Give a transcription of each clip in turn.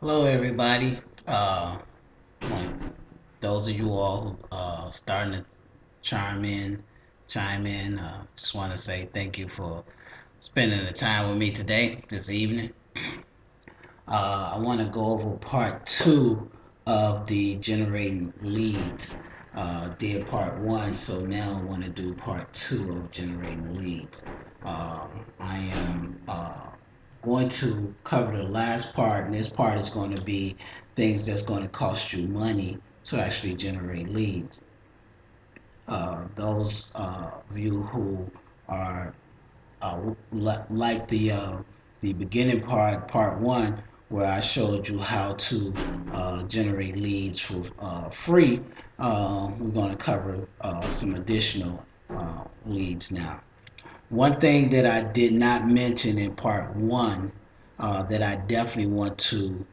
Hello, everybody. Want those of you all who starting to chime in, chime in. Just want to say thank you for spending the time with me today, this evening. I want to go over part two of the generating leads. Did part one, so now I want to do part two of generating leads. I am going to cover the last part, and this part is going to be things that's going to cost you money to actually generate leads. Those of you who are like the beginning part one, where I showed you how to generate leads for free. We're going to cover some additional leads now. One thing that I did not mention in part one that I definitely want to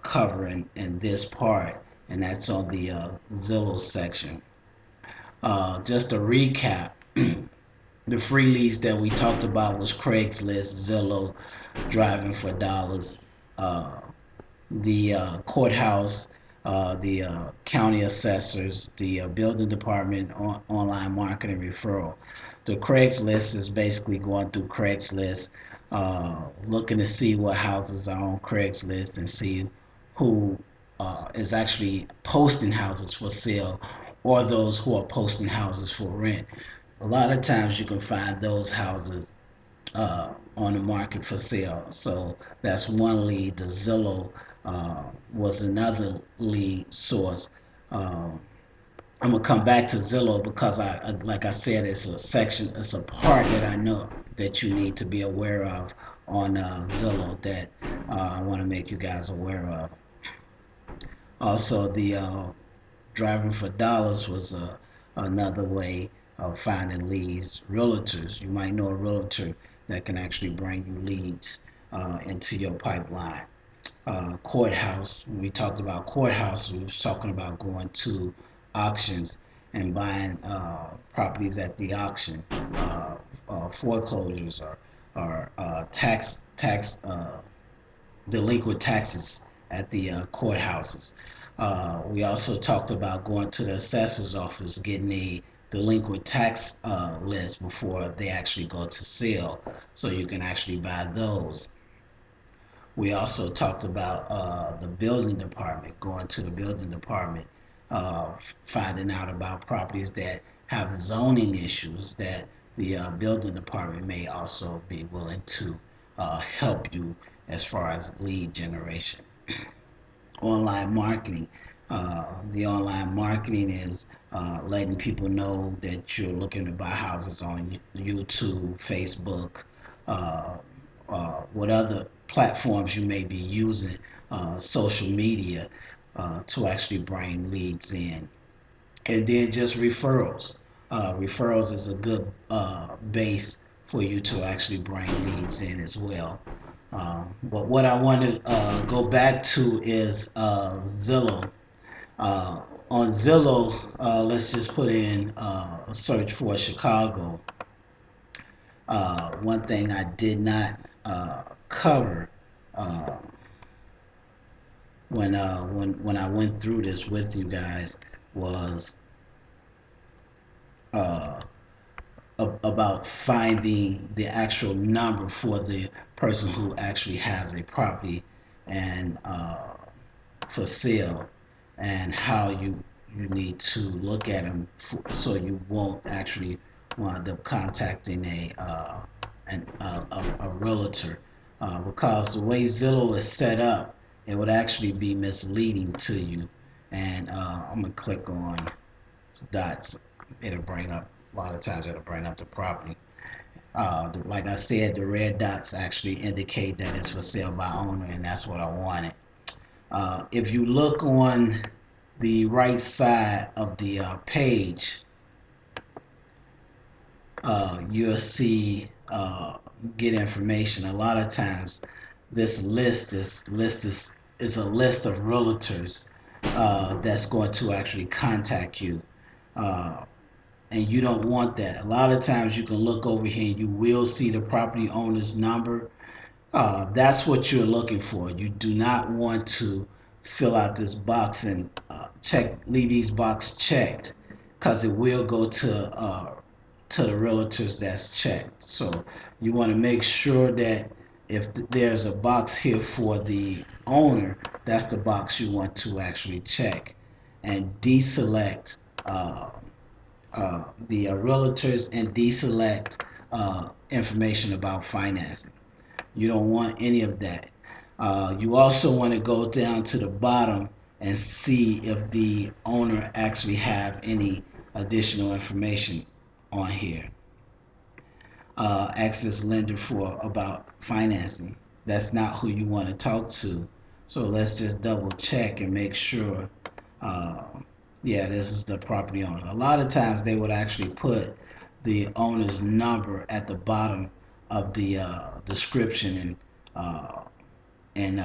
cover in this part, and that's on the Zillow section. Just a recap. The free leads that we talked about was Craigslist, Zillow, Driving for Dollars, uh, the courthouse, the county assessors, the building department, online marketing referral. The Craigslist is basically going through Craigslist, looking to see what houses are on Craigslist and see who is actually posting houses for sale or those who are posting houses for rent. A lot of times you can find those houses on the market for sale. So that's one lead. The Zillow was another lead source. Um, I'm gonna come back to Zillow because like I said, it's a section, it's a part that I know that you need to be aware of on Zillow that I want to make you guys aware of. Also, the Driving for Dollars was another way of finding leads. Realtors, you might know a realtor that can actually bring you leads into your pipeline. Courthouse, when we talked about courthouse, we was talking about going to auctions and buying properties at the auction, foreclosures or tax delinquent taxes at the courthouses. We also talked about going to the assessor's office, getting a delinquent tax list before they actually go to sale, so you can actually buy those. We also talked about the building department, going to the building department, finding out about properties that have zoning issues that the building department may also be willing to help you as far as lead generation. Online marketing. The online marketing is letting people know that you're looking to buy houses on YouTube, Facebook, uh, what other platforms you may be using, social media to actually bring leads in. And then just referrals. Referrals is a good base for you to actually bring leads in as well. But what I want to go back to is Zillow. Uh, on Zillow, let's just put in a search for Chicago. One thing I did not cover uh, when I went through this with you guys was uh, about finding the actual number for the person who actually has a property and for sale, and how you need to look at them so you won't actually wind up contacting a realtor, because the way Zillow is set up, it would actually be misleading to you. And I'm gonna click on dots. It'll bring up a lot of times. It'll bring up the property. Like I said, the red dots actually indicate that it's for sale by owner, and that's what I wanted. If you look on the right side of the page, you'll see get information. A lot of times, this list is a list of realtors that's going to actually contact you. Uh, and you don't want that. A lot of times you can look over here and you will see the property owner's number. That's what you're looking for. You do not want to fill out this box and leave these boxes checked, because it will go to the realtors that's checked. So you want to make sure that if there's a box here for the owner, that's the box you want to actually check, and deselect the realtors, and deselect information about financing. You don't want any of that. You also want to go down to the bottom and see if the owner actually have any additional information on here. Ask this lender for about financing. That's not who you want to talk to. So let's just double check and make sure. Uh, yeah, this is the property owner. A lot of times they would actually put the owner's number at the bottom of the description uh, and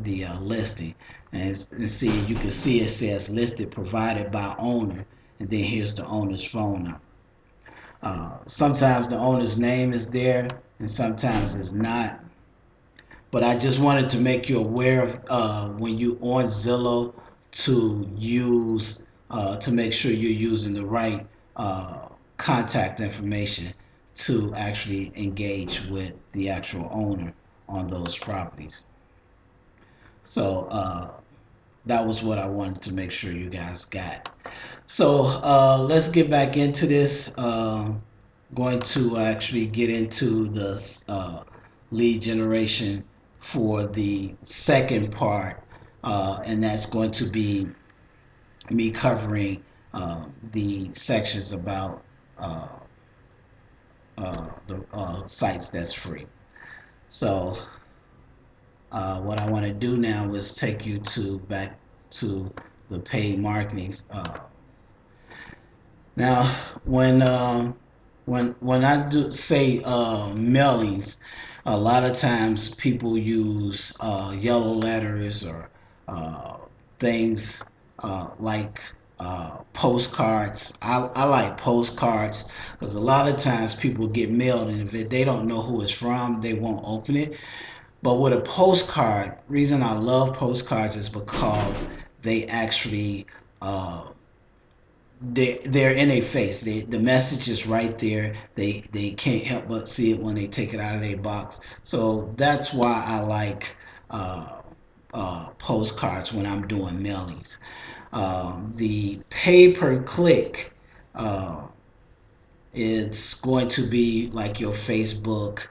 the listing, and see, you can see it says listed provided by owner, and then here's the owner's phone number. Sometimes the owner's name is there, and sometimes it's not. But I just wanted to make you aware of when you on Zillow, to use to make sure you're using the right contact information to actually engage with the actual owner on those properties. So that was what I wanted to make sure you guys got. So let's get back into this. Going to actually get into the lead generation for the second part, and that's going to be me covering the sections about the sites that's free. So what I want to do now is take you to back to the paid marketing. Now, when I do say mailings, a lot of times people use yellow letters, or uh, things like postcards. I like postcards because a lot of times people get mailed, and if they don't know who it's from, they won't open it. But with a postcard, reason I love postcards is because they actually they're in a face. The message is right there. They can't help but see it when they take it out of their box. So that's why I like postcards when I'm doing mailings. The pay per click, uh, it's going to be like your Facebook.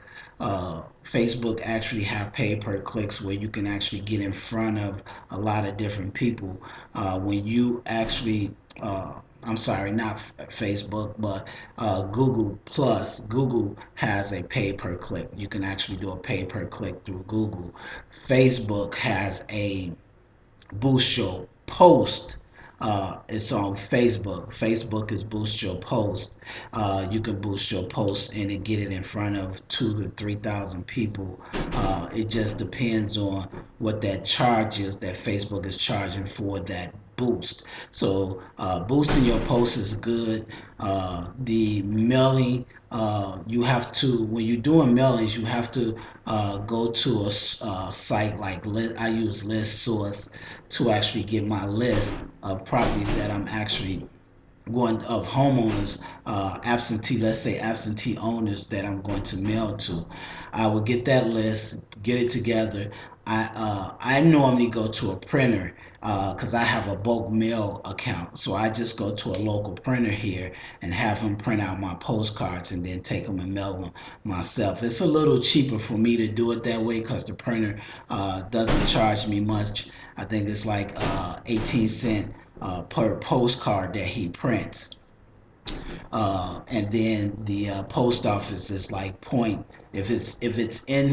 Facebook actually have pay per clicks where you can actually get in front of a lot of different people. When you actually, I'm sorry, not Facebook, but Google Plus. Google has a pay per click. You can actually do a pay per click through Google. Facebook has a boost your post. It's on Facebook. Facebook is boost your post. You can boost your post and get it in front of 2 to 3,000 people. It just depends on what that charge is that Facebook is charging for that boost. So boosting your post is good. The mailing, you have to, when you're doing mailings, you have to go to a site like I use List Source to actually get my list of properties that I'm actually going, of homeowners, absentee, let's say absentee owners that I'm going to mail to. I will get that list, get it together. I normally go to a printer because I have a bulk mail account. So I just go to a local printer here and have them print out my postcards and then take them and mail them myself. It's a little cheaper for me to do it that way because the printer doesn't charge me much. I think it's like 18 cents per postcard that he prints. And then the post office is like point. If it's in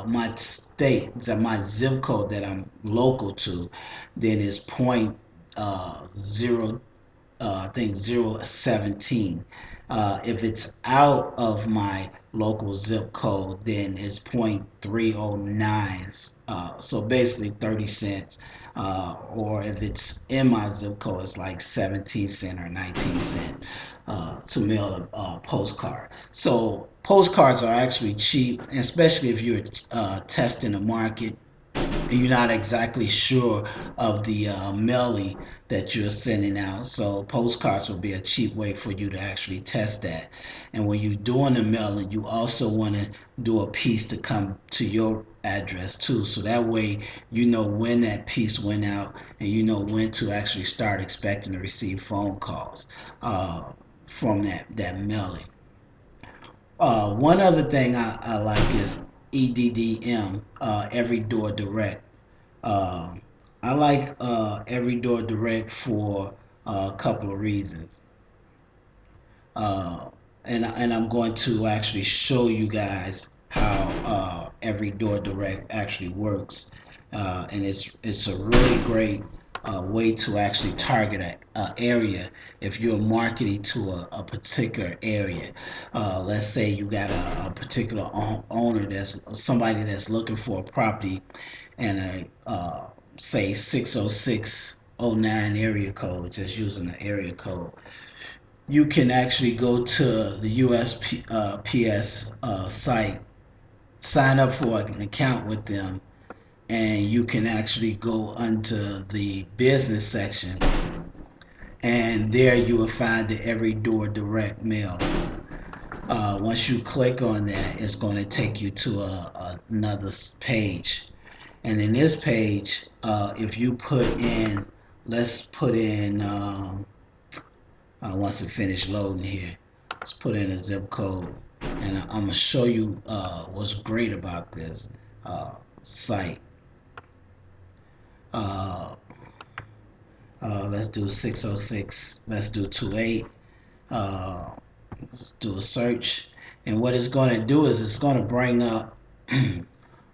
my state, my zip code that I'm local to, then it's point zero. I think 017. If it's out of my local zip code, then it's 0.309. So basically 30 cents. Or if it's in my zip code, it's like 17 cent or 19 cent to mail a postcard. So postcards are actually cheap, especially if you're testing the market you're not exactly sure of the mailing that you're sending out. So postcards will be a cheap way for you to actually test that. And when you're doing the mailing, you also want to do a piece to come to your address too. So that way you know when that piece went out and you know when to actually start expecting to receive phone calls from that mailing. One other thing I like is EDDM, Every Door Direct. Um, I like Every Door Direct for a couple of reasons. Uh, and I'm going to actually show you guys how Every Door Direct actually works. And it's a really great way to actually target a area if you're marketing to a particular area. Let's say you got a particular owner that's somebody that's looking for a property and a say 60609 area code, just using the area code. You can actually go to the USPS site, sign up for an account with them, and you can actually go under the business section, and there you will find the Every Door Direct Mail. Once you click on that, it's going to take you to another page. And in this page, if you put in, let's put in, once it finished loading here, let's put in a zip code. And I'm going to show you what's great about this site. Uh, let's do 606, let's do 28. Let's do a search. And what it's going to do is it's going to bring up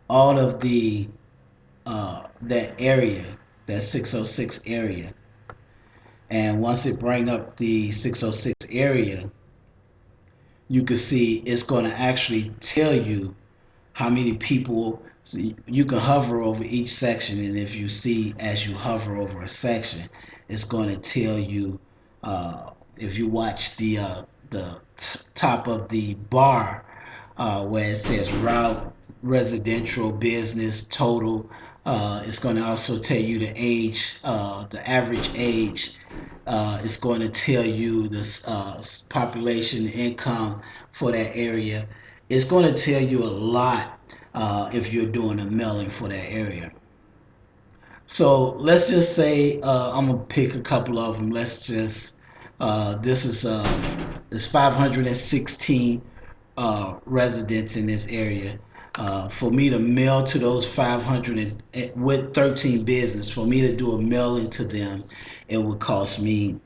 all of the that area, that 606 area. And once it bring up the 606 area, you can see it's going to actually tell you how many people. So you can hover over each section, and if you see as you hover over a section, it's going to tell you. If you watch the top of the bar where it says route, residential, business, total. It's going to also tell you the age, the average age. It's going to tell you the population, income for that area. It's going to tell you a lot if you're doing a mailing for that area. So let's just say I'm gonna pick a couple of them. Let's just this is 516 residents in this area. For me to mail to those 500 with 13 business, for me to do a mailing to them, it would cost me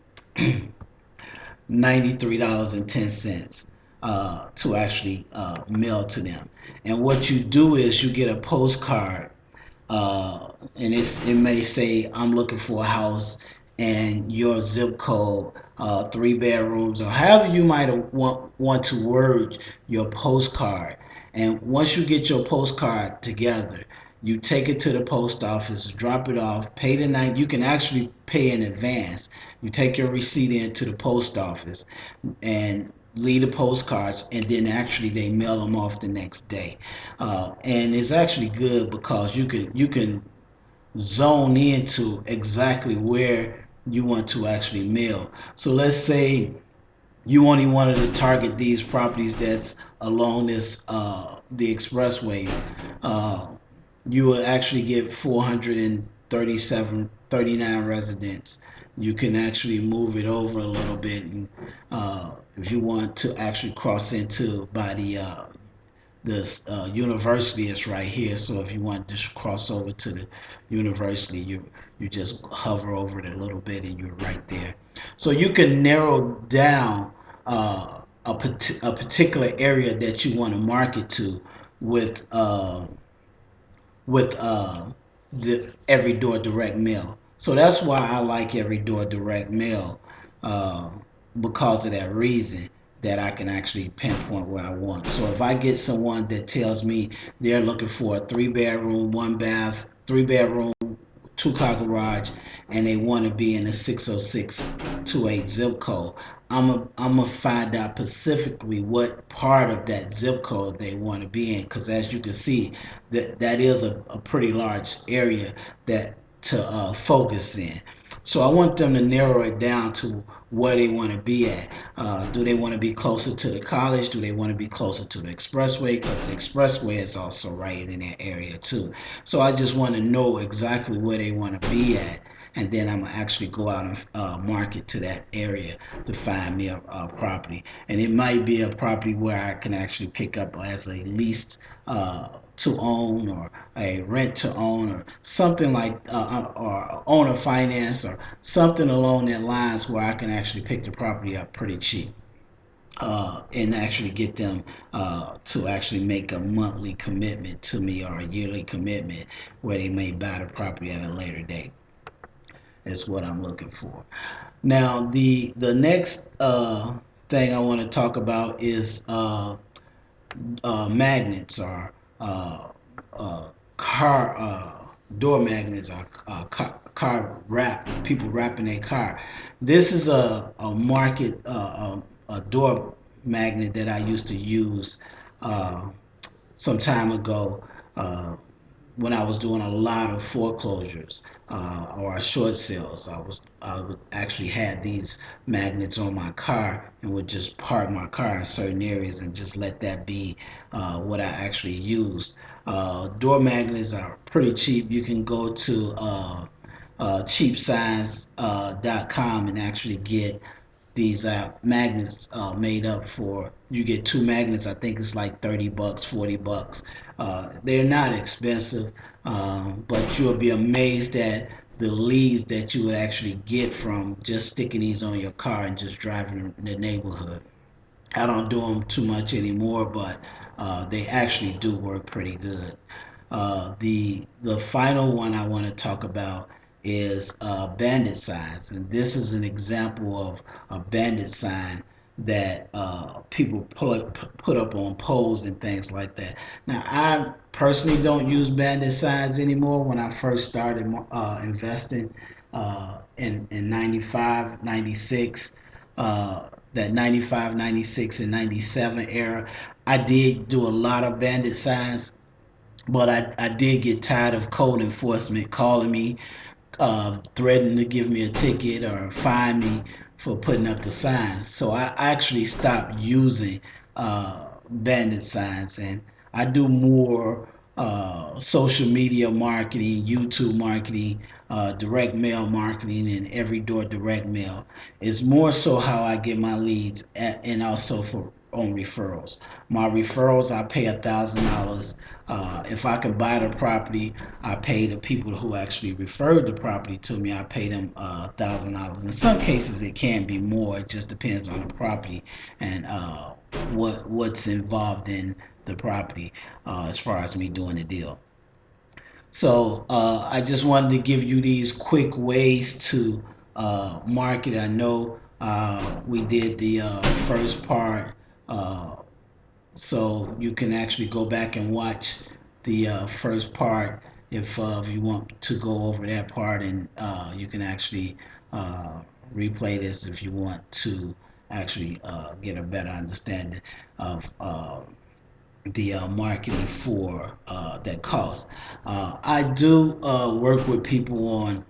$93.10 to actually mail to them. And what you do is you get a postcard, and it may say I'm looking for a house and your zip code, 3 bedrooms, or however you might want to word your postcard. And once you get your postcard together, you take it to the post office, drop it off, pay the night. You can actually pay in advance. You take your receipt into the post office and leave the postcards, and then actually they mail them off the next day. And it's actually good because you can zone into exactly where you want to actually mail. So let's say you only wanted to target these properties that's along this the expressway. uh, you will actually get 437 39 residents. You can actually move it over a little bit, and if you want to actually cross into by the university is right here. So if you want to cross over to the university, you just hover over it a little bit and you're right there. So you can narrow down a particular area that you want to market to with with the Every Door Direct Mail. So that's why I like Every Door Direct Mail, uh, because of that reason. that I can actually pinpoint where I want. So if I get someone that tells me they're looking for a 3 bedroom, 1 bath, 3 bedroom, 2 car garage, and they want to be in the 60628 zip code, I'm gonna find out specifically what part of that zip code they want to be in, because as you can see, that is a pretty large area that to focus in. So I want them to narrow it down to where they want to be at. Do they want to be closer to the college? Do they want to be closer to the expressway? Because the expressway is also right in that area too. So I just want to know exactly where they want to be at, and then I'm gonna actually go out and market to that area to find me a property. And it might be a property where I can actually pick up as a lease to own, or a rent to own, or something like or owner finance, or something along that lines, where I can actually pick the property up pretty cheap. And actually get them to actually make a monthly commitment to me, or a yearly commitment, where they may buy the property at a later date. Is what I'm looking for. Now, the next thing I want to talk about is magnets, or uh, car door magnets, or car wrap. People wrapping their car. This is a market, a door magnet that I used to use uh, some time ago, when I was doing a lot of foreclosures or short sales. I would actually had these magnets on my car, and would just park my car in certain areas and just let that be what I actually used. Door magnets are pretty cheap. You can go to cheapsigns.com and actually get these magnets made up for. You get 2 magnets. I think it's like $30, $40. They're not expensive, but you'll be amazed at the leads that you would actually get from just sticking these on your car and just driving in the neighborhood. I don't do them too much anymore, but they actually do work pretty good. The final one I want to talk about is bandit signs, and this is an example of a bandit sign that people put up on poles and things like that. Now, I personally don't use bandit signs anymore. When I first started investing in 95, 96, that 95, 96, and 97 era, I did do a lot of bandit signs, but I did get tired of code enforcement calling me, threatening to give me a ticket or fine me for putting up the signs. So I actually stopped using bandit signs, and I do more social media marketing, YouTube marketing, direct mail marketing, and every door direct mail. It's more so how I get my leads, and also for on referrals. My referrals, I pay $1,000. If I can buy the property, I pay the people who actually referred the property to me. I pay them $1,000. In some cases, it can be more. It just depends on the property and what's involved in the property as far as me doing the deal. So I just wanted to give you these quick ways to market. I know we did the first part, uh, so you can actually go back and watch the first part if you want to go over that part, and you can actually uh, replay this if you want to actually get a better understanding of the marketing for that cost. I do work with people on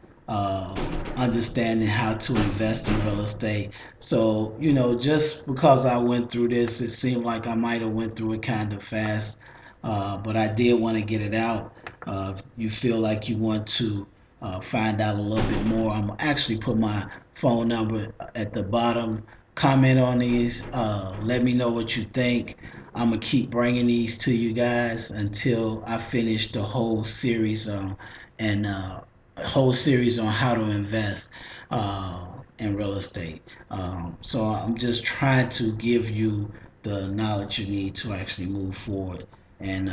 understanding how to invest in real estate. So just because I went through this, it seemed like I might have went through it kind of fast, but I did want to get it out. If you feel like you want to find out a little bit more, I'm actually put my phone number at the bottom. Comment on these. Let me know what you think. I'm gonna keep bringing these to you guys until I finish the whole series and whole series on how to invest in real estate. So I'm just trying to give you the knowledge you need to actually move forward and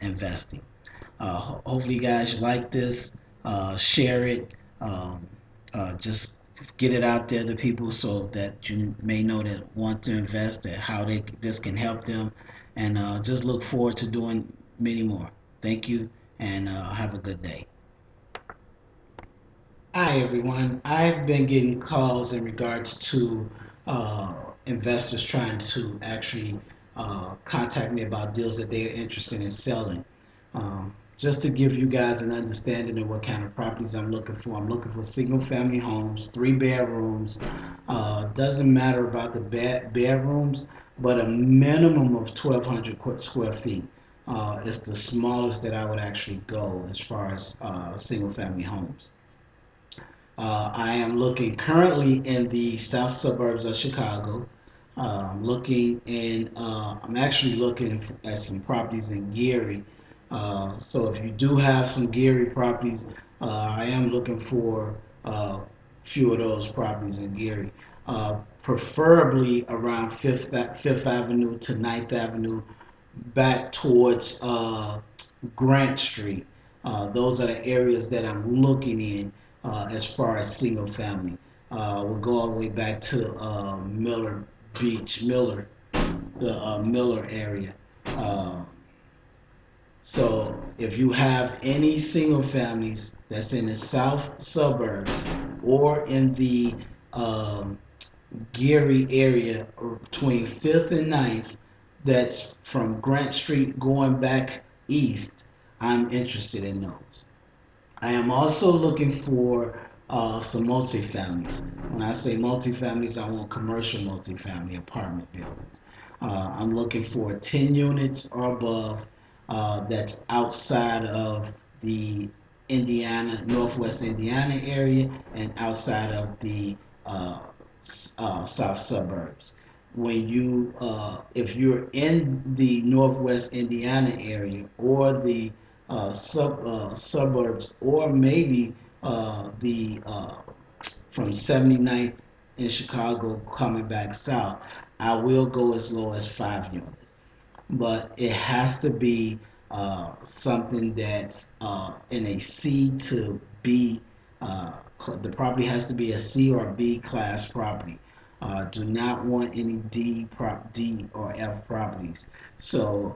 investing. Hopefully, you guys like this. Share it. Just get it out there to people so that you may know that want to invest, that how this can help them, and just look forward to doing many more. Thank you, and have a good day. Hi everyone. I've been getting calls in regards to uh, investors trying to actually contact me about deals that they're interested in selling. Just to give you guys an understanding of what kind of properties I'm looking for single family homes, 3 bedrooms. Doesn't matter about the bedrooms, but a minimum of 1,200 square feet. Is the smallest that I would actually go as far as single family homes. I am looking currently in the south suburbs of Chicago. I'm actually looking at some properties in Gary. So if you do have some Gary properties, I am looking for few of those properties in Gary. Preferably around Fifth Avenue to Ninth Avenue, back towards Grant Street. Those are the areas that I'm looking in as far as single family. We'll go all the way back to Miller Beach, the Miller area. Uh, so if you have any single families that's in the south suburbs or in the um, Gary area between 5th and Ninth, that's from Grant Street going back east, I'm interested in those. I am also looking for some multifamilies. When I say multifamilies, I want commercial multifamily apartment buildings. I'm looking for 10 units or above that's outside of the Northwest Indiana area and outside of the uh, south suburbs. If you're in the Northwest Indiana area or the suburbs, or maybe the from 79th in Chicago coming back south, I will go as low as 5 units, but it has to be something that's in a C to B. The property has to be a C or B class property. Do not want any D or F properties. So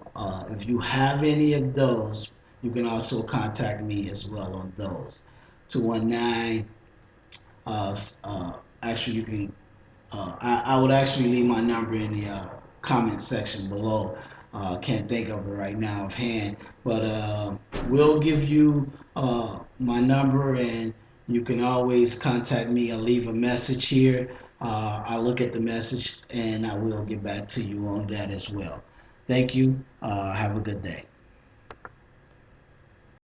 if you have any of those, you can also contact me as well on those. 219. Actually, you can I would actually leave my number in the comment section below. Can't think of it right now offhand, but we'll give you my number, and you can always contact me or leave a message here. I'll look at the message and I will get back to you on that as well. Thank you. Have a good day.